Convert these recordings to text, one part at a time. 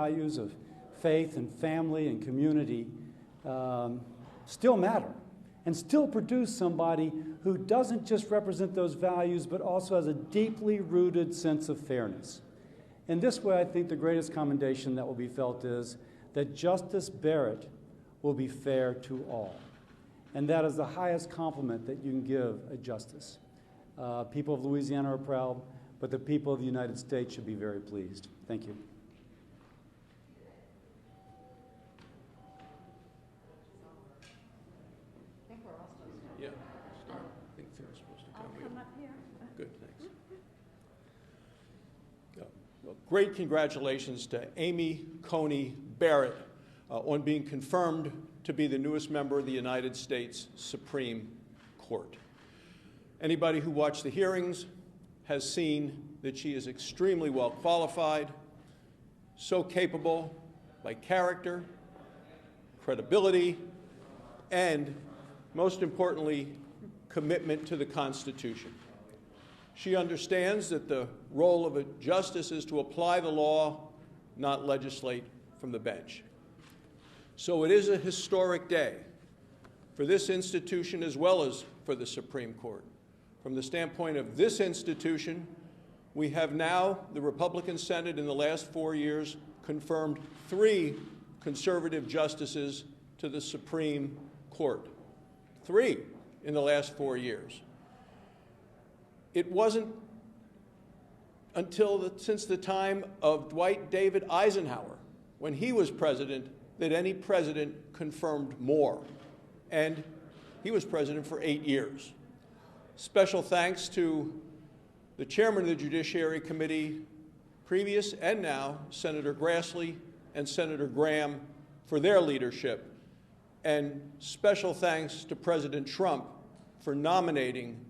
values of faith and family and community still matter and still produce somebody who doesn't just represent those values but also has a deeply rooted sense of fairness. In this way, I think the greatest commendation that will be felt is that Justice Barrett will be fair to all. And that is the highest compliment that you can give a justice. People of Louisiana are proud, but the people of the United States should be very pleased. Thank you. Yeah, start. I think Thune's supposed to come here. I'll come up here. Good, thanks. Well, great congratulations to Amy Coney Barrett on being confirmed to be the newest member of the United States Supreme Court. Anybody who watched the hearings has seen that she is extremely well qualified, so capable by character, credibility, and most importantly, commitment to the Constitution. She understands that the role of a justice is to apply the law, not legislate from the bench. So it is a historic day for this institution as well as for the Supreme Court. From the standpoint of this institution, we have now, the Republican Senate in the last 4 years, confirmed 3 conservative justices to the Supreme Court. 3 in the last 4 years. It wasn't until since the time of Dwight David Eisenhower, when he was president, that any president confirmed more. And he was president for 8 years. Special thanks to the chairman of the Judiciary Committee, previous and now, Senator Grassley and Senator Graham, for their leadership. And special thanks to President Trump for nominating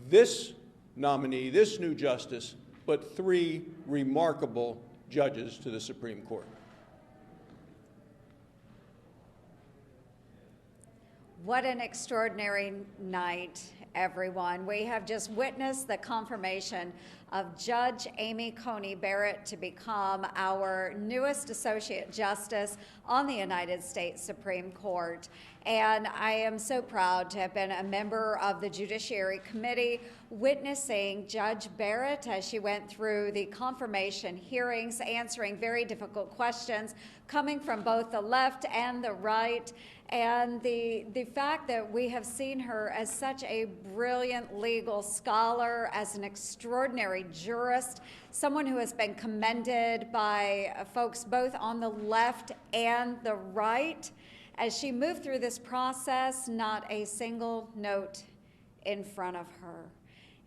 this nominee, this new justice, but 3 remarkable judges to the Supreme Court. What an extraordinary night, everyone. We have just witnessed the confirmation of Judge Amy Coney Barrett to become our newest Associate Justice on the United States Supreme Court. And I am so proud to have been a member of the Judiciary Committee, witnessing Judge Barrett as she went through the confirmation hearings, answering very difficult questions coming from both the left and the right. And the fact that we have seen her as such a brilliant legal scholar, as an extraordinary jurist, someone who has been commended by folks both on the left and the right. As she moved through this process, not a single note in front of her.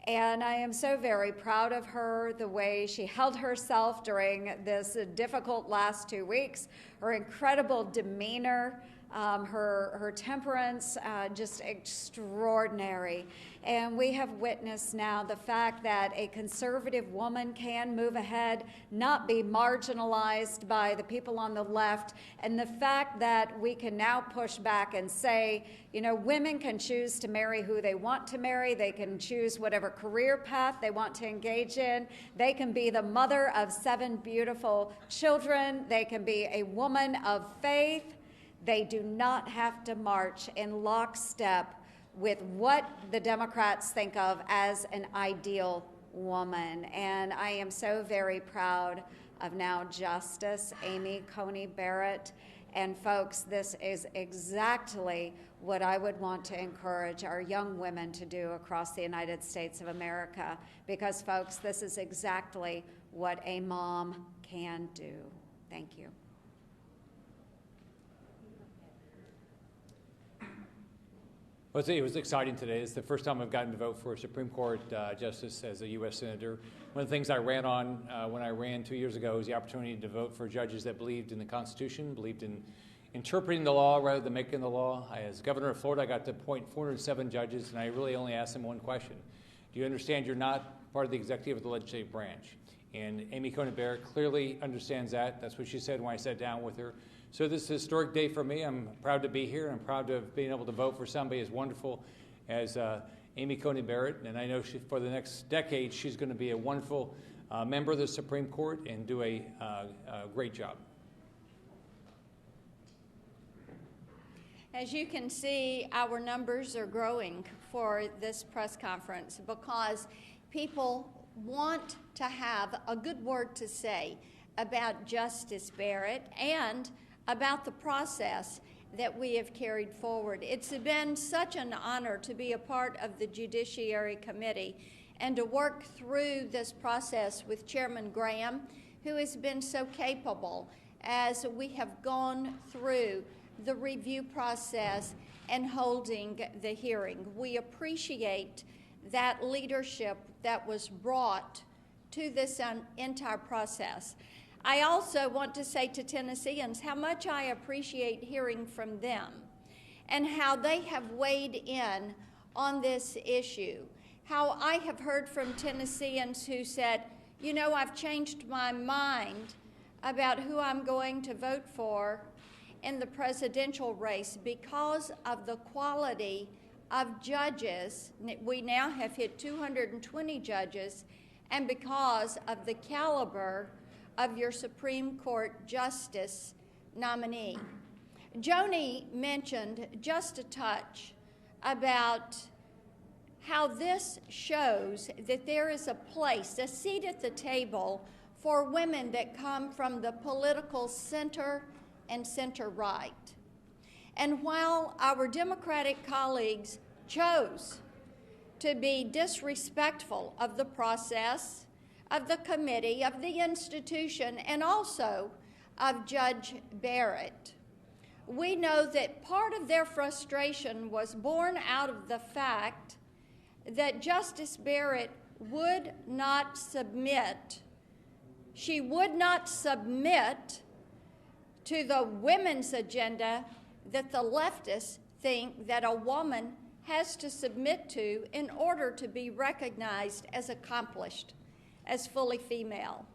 And I am so very proud of her, the way she held herself during this difficult last 2 weeks, her incredible demeanor, her temperance, just extraordinary. And we have witnessed now the fact that a conservative woman can move ahead, not be marginalized by the people on the left, and the fact that we can now push back and say, you know, women can choose to marry who they want to marry, they can choose whatever career path they want to engage in, they can be the mother of 7 beautiful children, they can be a woman of faith. They do not have to march in lockstep with what the Democrats think of as an ideal woman. And I am so very proud of now Justice Amy Coney Barrett. And folks, this is exactly what I would want to encourage our young women to do across the United States of America. Because folks, this is exactly what a mom can do. Thank you. Well, it was exciting today. It's the first time I've gotten to vote for a Supreme Court justice as a U.S. Senator. One of the things I ran on when I ran 2 years ago was the opportunity to vote for judges that believed in the Constitution, believed in interpreting the law rather than making the law. As governor of Florida, I got to appoint 407 judges, and I really only asked them one question. Do you understand you're not part of the executive or the legislative branch? And Amy Coney Barrett clearly understands that. That's what she said when I sat down with her. So this is a historic day for me. I'm proud to be here. I'm proud to have been able to vote for somebody as wonderful as Amy Coney Barrett. And I know for the next decade, she's going to be a wonderful member of the Supreme Court and do a great job. As you can see, our numbers are growing for this press conference because people want to have a good word to say about Justice Barrett and about the process that we have carried forward. It's been such an honor to be a part of the Judiciary Committee and to work through this process with Chairman Graham, who has been so capable as we have gone through the review process and holding the hearing. We appreciate that leadership that was brought to this entire process. I also want to say to Tennesseans how much I appreciate hearing from them and how they have weighed in on this issue. How I have heard from Tennesseans who said, you know, I've changed my mind about who I'm going to vote for in the presidential race because of the quality of judges. We now have hit 220 judges, and because of the caliber of your Supreme Court Justice nominee. Joni mentioned just a touch about how this shows that there is a place, a seat at the table for women that come from the political center and center-right. And while our Democratic colleagues chose to be disrespectful of the process, of the committee, of the institution, and also of Judge Barrett, we know that part of their frustration was born out of the fact that Justice Barrett would not submit. She would not submit to the women's agenda that the leftists think that a woman has to submit to in order to be recognized as accomplished, as fully female.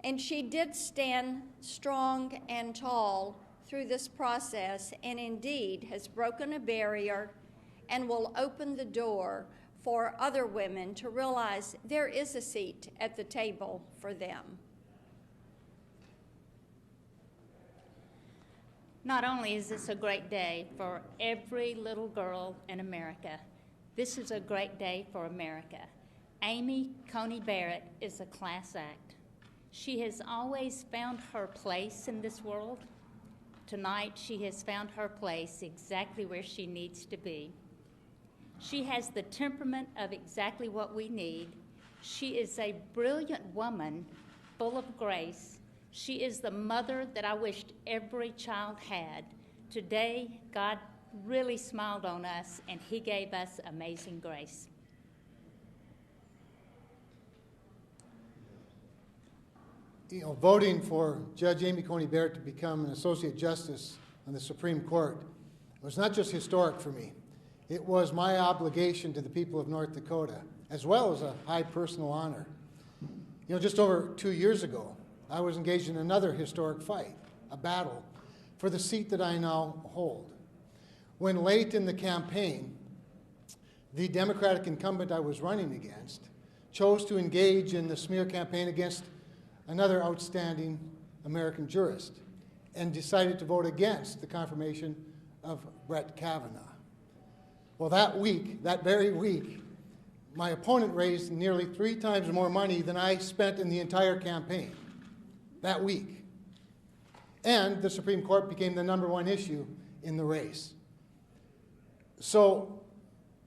And she did stand strong and tall through this process and indeed has broken a barrier and will open the door for other women to realize there is a seat at the table for them. Not only is this a great day for every little girl in America, this is a great day for America. Amy Coney Barrett is a class act. She has always found her place in this world. Tonight, she has found her place exactly where she needs to be. She has the temperament of exactly what we need. She is a brilliant woman, full of grace. She is the mother that I wished every child had. Today, God really smiled on us, and He gave us amazing grace. You know, voting for Judge Amy Coney Barrett to become an Associate Justice on the Supreme Court was not just historic for me. It was my obligation to the people of North Dakota, as well as a high personal honor. You know, just over 2 years ago, I was engaged in another historic fight, a battle for the seat that I now hold. When late in the campaign, the Democratic incumbent I was running against chose to engage in the smear campaign against another outstanding American jurist and decided to vote against the confirmation of Brett Kavanaugh. Well, that very week, my opponent raised nearly 3 times more money than I spent in the entire campaign that week. And the Supreme Court became the #1 issue in the race. So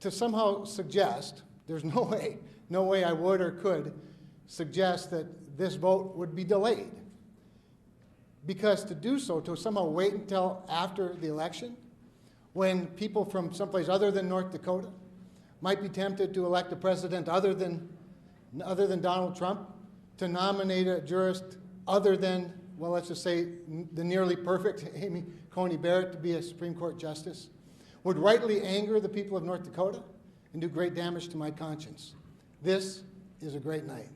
to somehow suggest, there's no way I would or could suggest that this vote would be delayed. Because to do so, to somehow wait until after the election, when people from someplace other than North Dakota might be tempted to elect a president other than Donald Trump, to nominate a jurist other than, well, let's just say the nearly perfect Amy Coney Barrett to be a Supreme Court justice, would rightly anger the people of North Dakota and do great damage to my conscience. This is a great night.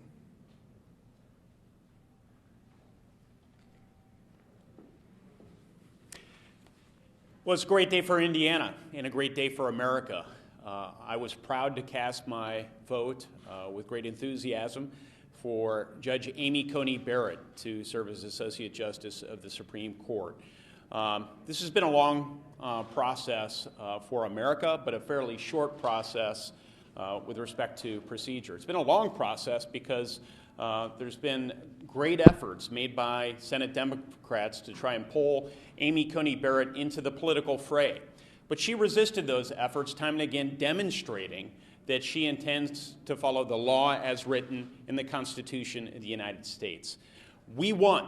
Well, it's a great day for Indiana and a great day for America. I was proud to cast my vote with great enthusiasm for Judge Amy Coney Barrett to serve as Associate Justice of the Supreme Court. This has been a long process for America, but a fairly short process with respect to procedure. It's been a long process because there's been great efforts made by Senate Democrats to try and pull Amy Coney Barrett into the political fray. But she resisted those efforts time and again, demonstrating that she intends to follow the law as written in the Constitution of the United States. We won.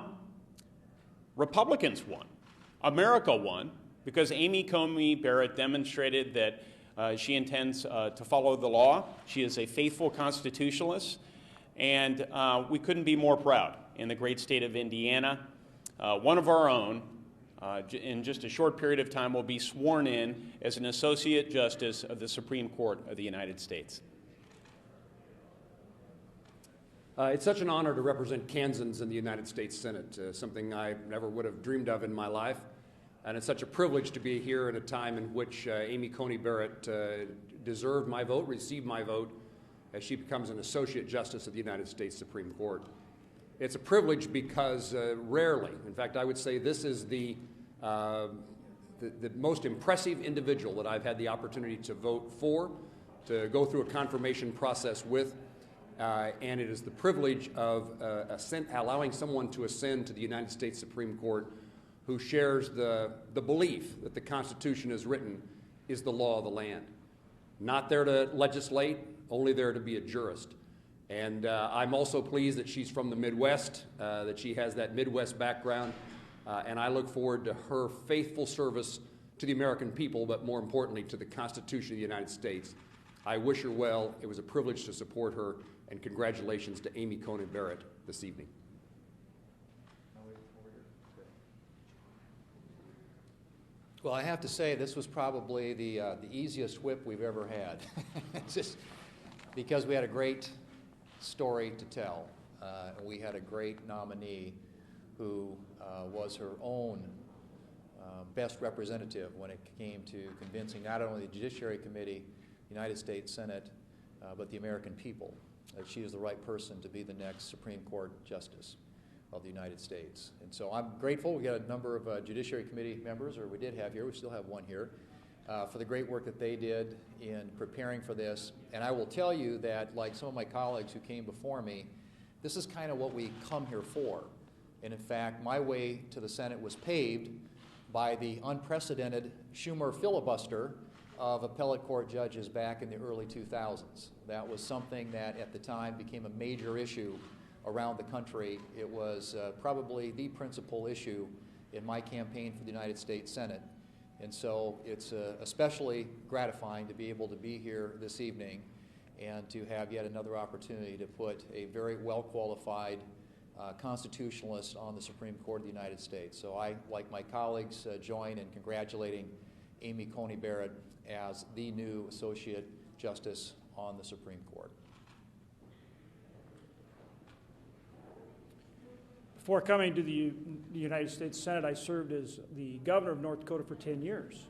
Republicans won. America won because Amy Coney Barrett demonstrated that she intends to follow the law. She is a faithful constitutionalist, and we couldn't be more proud in the great state of Indiana. One of our own, in just a short period of time, will be sworn in as an Associate Justice of the Supreme Court of the United States. It's such an honor to represent Kansans in the United States Senate, something I never would have dreamed of in my life. And it's such a privilege to be here in a time in which Amy Coney Barrett deserved my vote, received my vote, as she becomes an Associate Justice of the United States Supreme Court. It's a privilege because rarely, in fact, I would say this is the most impressive individual that I've had the opportunity to vote for, to go through a confirmation process with, and it is the privilege of allowing someone to ascend to the United States Supreme Court who shares the belief that the Constitution as written is the law of the land. Not there to legislate, only there to be a jurist. And I'm also pleased that she's from the Midwest, that she has that Midwest background, and I look forward to her faithful service to the American people, but more importantly, to the Constitution of the United States. I wish her well. It was a privilege to support her, and congratulations to Amy Coney Barrett this evening. Well, I have to say this was probably the easiest whip we've ever had. Just because we had a great story to tell. We had a great nominee who was her own best representative when it came to convincing not only the Judiciary Committee, United States Senate, but the American people that she is the right person to be the next Supreme Court Justice of the United States. And so I'm grateful. We got a number of Judiciary Committee members, or we did have here, we still have one here, for the great work that they did in preparing for this. And I will tell you that, like some of my colleagues who came before me, this is kind of what we come here for. And in fact, my way to the Senate was paved by the unprecedented Schumer filibuster of appellate court judges back in the early 2000s. That was something that at the time became a major issue around the country. It was probably the principal issue in my campaign for the United States Senate. And so it's especially gratifying to be able to be here this evening and to have yet another opportunity to put a very well-qualified constitutionalist on the Supreme Court of the United States. So I, like my colleagues, join in congratulating Amy Coney Barrett as the new Associate Justice on the Supreme Court. Before coming to the United States Senate, I served as the governor of North Dakota for 10 years.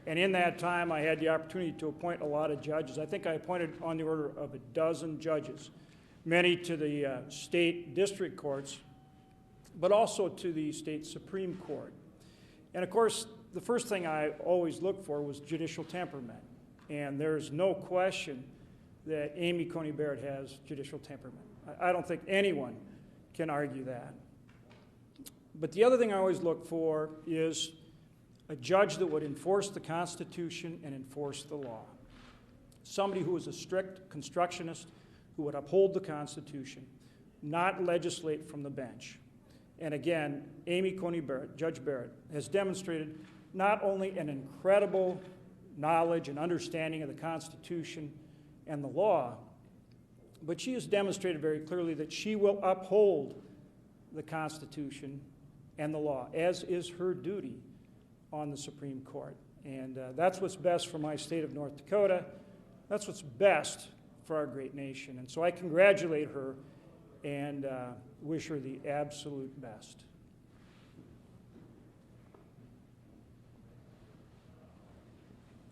And in that time, I had the opportunity to appoint a lot of judges. I think I appointed on the order of a dozen judges, many to the state district courts, but also to the state Supreme Court. And of course, the first thing I always looked for was judicial temperament. And there's no question that Amy Coney Barrett has judicial temperament. I don't think anyone can argue that. But the other thing I always look for is a judge that would enforce the Constitution and enforce the law. Somebody who is a strict constructionist, who would uphold the Constitution, not legislate from the bench. And again, Amy Coney Barrett, Judge Barrett, has demonstrated not only an incredible knowledge and understanding of the Constitution and the law, but she has demonstrated very clearly that she will uphold the Constitution and the law, as is her duty on the Supreme Court. And that's what's best for my state of North Dakota. That's what's best for our great nation. And so I congratulate her and wish her the absolute best.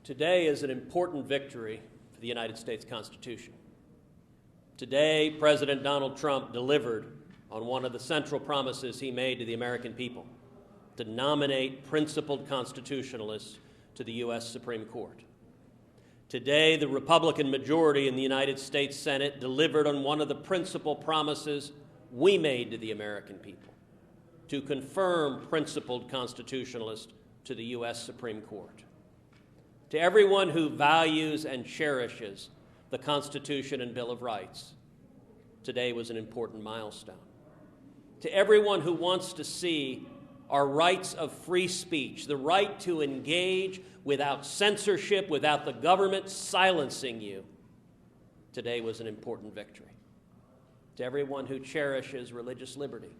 Today is an important victory for the United States Constitution. Today, President Donald Trump delivered on one of the central promises he made to the American people, to nominate principled constitutionalists to the U.S. Supreme Court. Today, the Republican majority in the United States Senate delivered on one of the principal promises we made to the American people, to confirm principled constitutionalists to the U.S. Supreme Court. To everyone who values and cherishes the Constitution and Bill of Rights, today was an important milestone. To everyone who wants to see our rights of free speech, the right to engage without censorship, without the government silencing you, today was an important victory. To everyone who cherishes religious liberty,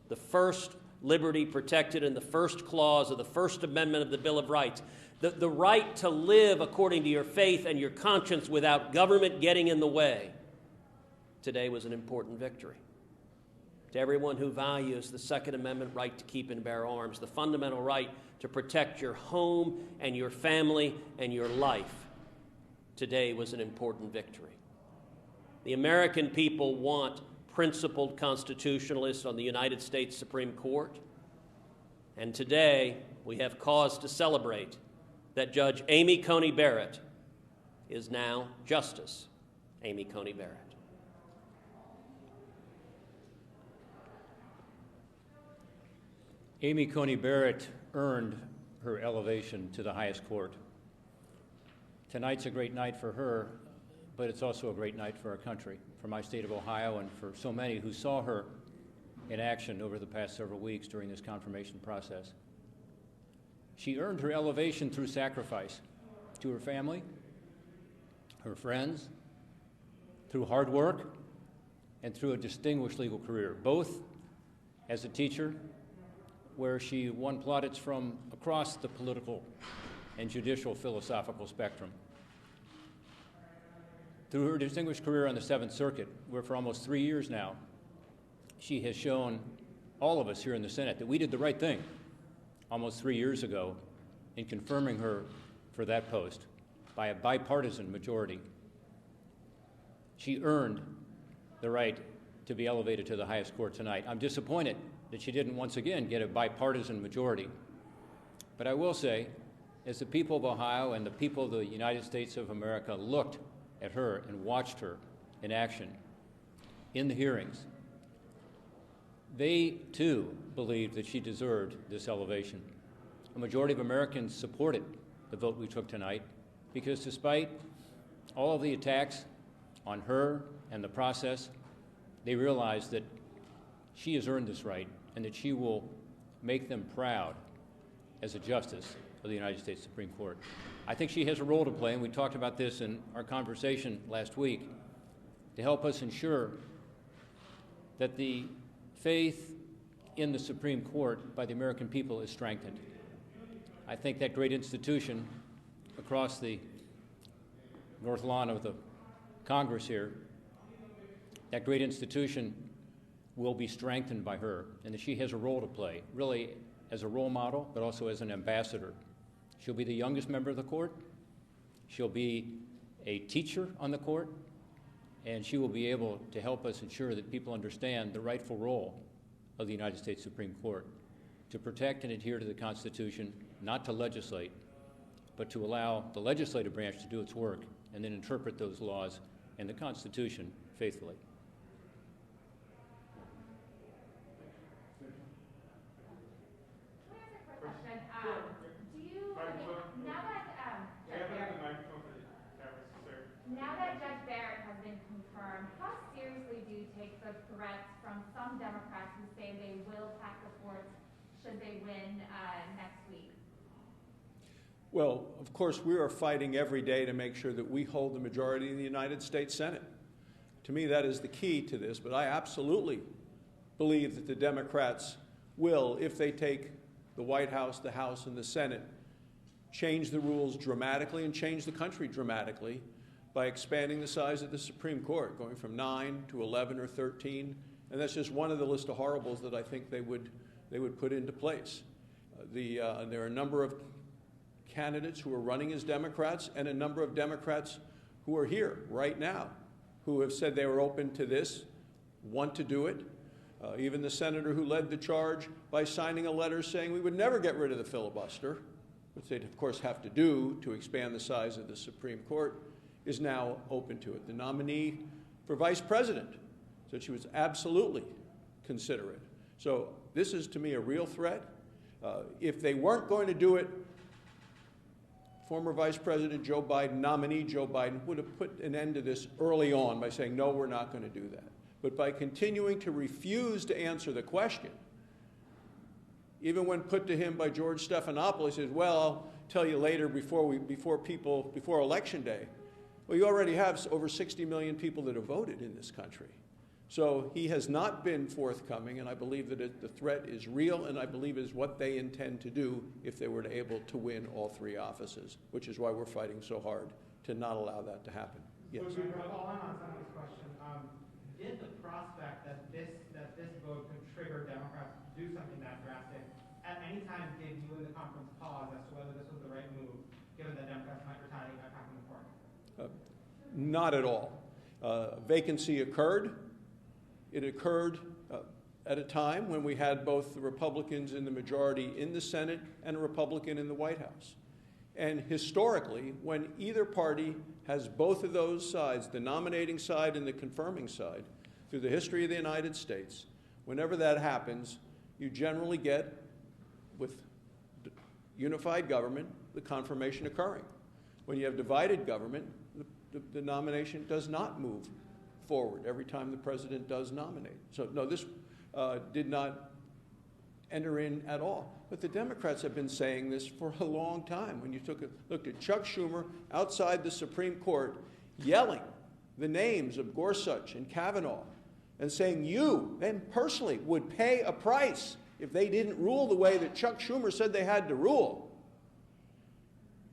the first liberty protected in the first clause of the First Amendment of the Bill of Rights, the right to live according to your faith and your conscience without government getting in the way, today was an important victory. To everyone who values the Second Amendment right to keep and bear arms, the fundamental right to protect your home and your family and your life, today was an important victory. The American people want principled constitutionalists on the United States Supreme Court, and today we have cause to celebrate that Judge Amy Coney Barrett is now Justice Amy Coney Barrett. Amy Coney Barrett earned her elevation to the highest court. Tonight's a great night for her, but it's also a great night for our country, for my state of Ohio, and for so many who saw her in action over the past several weeks during this confirmation process. She earned her elevation through sacrifice to her family, her friends, through hard work, and through a distinguished legal career, both as a teacher, where she won plaudits from across the political and judicial philosophical spectrum, through her distinguished career on the Seventh Circuit, where for almost 3 years now, she has shown all of us here in the Senate that we did the right thing almost 3 years ago in confirming her for that post by a bipartisan majority. She earned the right to be elevated to the highest court tonight. I'm disappointed that she didn't once again get a bipartisan majority. But I will say, as the people of Ohio and the people of the United States of America looked at her and watched her in action in the hearings, they too believed that she deserved this elevation. A majority of Americans supported the vote we took tonight because despite all of the attacks on her and the process, they realized that she has earned this right and that she will make them proud as a justice of the United States Supreme Court. I think she has a role to play, and we talked about this in our conversation last week, to help us ensure that the faith in the Supreme Court by the American people is strengthened. I think that great institution across the north lawn of the Congress here, that great institution will be strengthened by her, and that she has a role to play, really as a role model, but also as an ambassador. She'll be the youngest member of the court. She'll be a teacher on the court, and she will be able to help us ensure that people understand the rightful role of the United States Supreme Court to protect and adhere to the Constitution, not to legislate, but to allow the legislative branch to do its work and then interpret those laws and the Constitution faithfully. Now that Judge Barrett has been confirmed, how seriously do you take the threats from some Democrats who say they will pack the courts should they win next week? Well, of course, we are fighting every day to make sure that we hold the majority in the United States Senate. To me, that is the key to this, but I absolutely believe that the Democrats will, if they take the White House, the House, and the Senate, change the rules dramatically and change the country dramatically by expanding the size of the Supreme Court, going from 9 to 11 or 13, and that's just one of the list of horribles that I think they would put into place. There are a number of candidates who are running as Democrats and a number of Democrats who are here right now who have said they were open to this, want to do it. Even the senator who led the charge by signing a letter saying we would never get rid of the filibuster, which they'd of course have to do to expand the size of the Supreme Court, is now open to it. The nominee for vice president said she was absolutely consider it. So this is to me a real threat. If they weren't going to do it, former Vice President Joe Biden, nominee Joe Biden, would have put an end to this early on by saying, no, we're not going to do that. But by continuing to refuse to answer the question, even when put to him by George Stephanopoulos, he says, well, I'll tell you later before Election Day. Well, you already have over 60 million people that have voted in this country. So he has not been forthcoming, and I believe that the threat is real, and I believe is what they intend to do if they were able to win all three offices, which is why we're fighting so hard to not allow that to happen. Yes. So following on somebody's question, did the prospect that this vote could trigger Democrats to do something that drastic at any time give you in the conference pause as to whether this was the right move, given that Democrats might retaliate by packing the court? Not at all. Vacancy occurred. It occurred at a time when we had both the Republicans in the majority in the Senate and a Republican in the White House. And historically, when either party has both of those sides, the nominating side and the confirming side, through the history of the United States, whenever that happens, you generally get, with unified government, the confirmation occurring. When you have divided government, the nomination does not move forward every time the president does nominate. So no, this did not enter in at all. But the Democrats have been saying this for a long time. When you looked at Chuck Schumer outside the Supreme Court yelling the names of Gorsuch and Kavanaugh and saying you, them personally, would pay a price if they didn't rule the way that Chuck Schumer said they had to rule.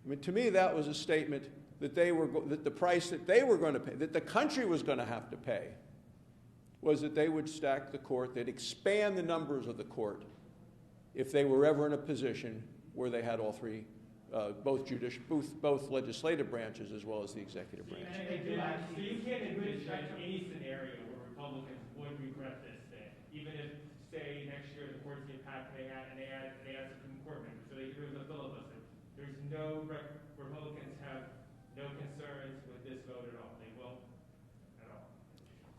I mean, to me, that was a statement that that the price that they were going to pay, that the country was going to have to pay, was that they would stack the court, they'd expand the numbers of the court if they were ever in a position where they had all three, both legislative branches as well as the executive branch. So you can't envision any scenario where Republicans would regret this thing, even if, say, next year the courts get packed and they add Supreme Court members, so they get rid of the filibuster. There's no Republicans have no concerns with this vote at all. They won't at all.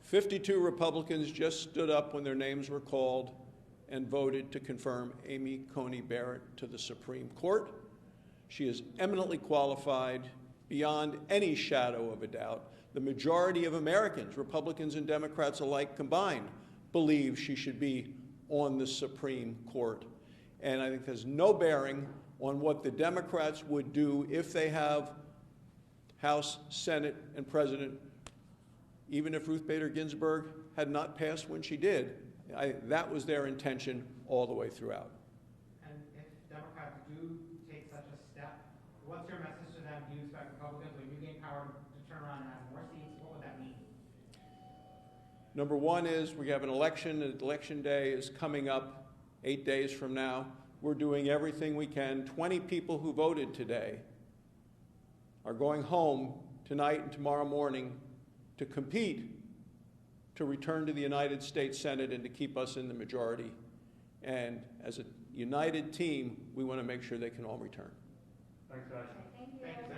52 Republicans just stood up when their names were called and voted to confirm Amy Coney Barrett to the Supreme Court. She is eminently qualified beyond any shadow of a doubt. The majority of Americans, Republicans and Democrats alike combined, believe she should be on the Supreme Court. And I think there's no bearing on what the Democrats would do if they have House, Senate, and President, even if Ruth Bader Ginsburg had not passed when she did. That was their intention all the way throughout. And if Democrats do take such a step, what's your message to them? Do you expect Republicans, when you gain power, to turn around and have more seats? What would that mean? Number one is we have an election, and Election Day is coming up 8 days from now. We're doing everything we can. 20 people who voted today are going home tonight and tomorrow morning to compete to return to the United States Senate and to keep us in the majority. And as a united team, we want to make sure they can all return. Thanks, guys. Thank you.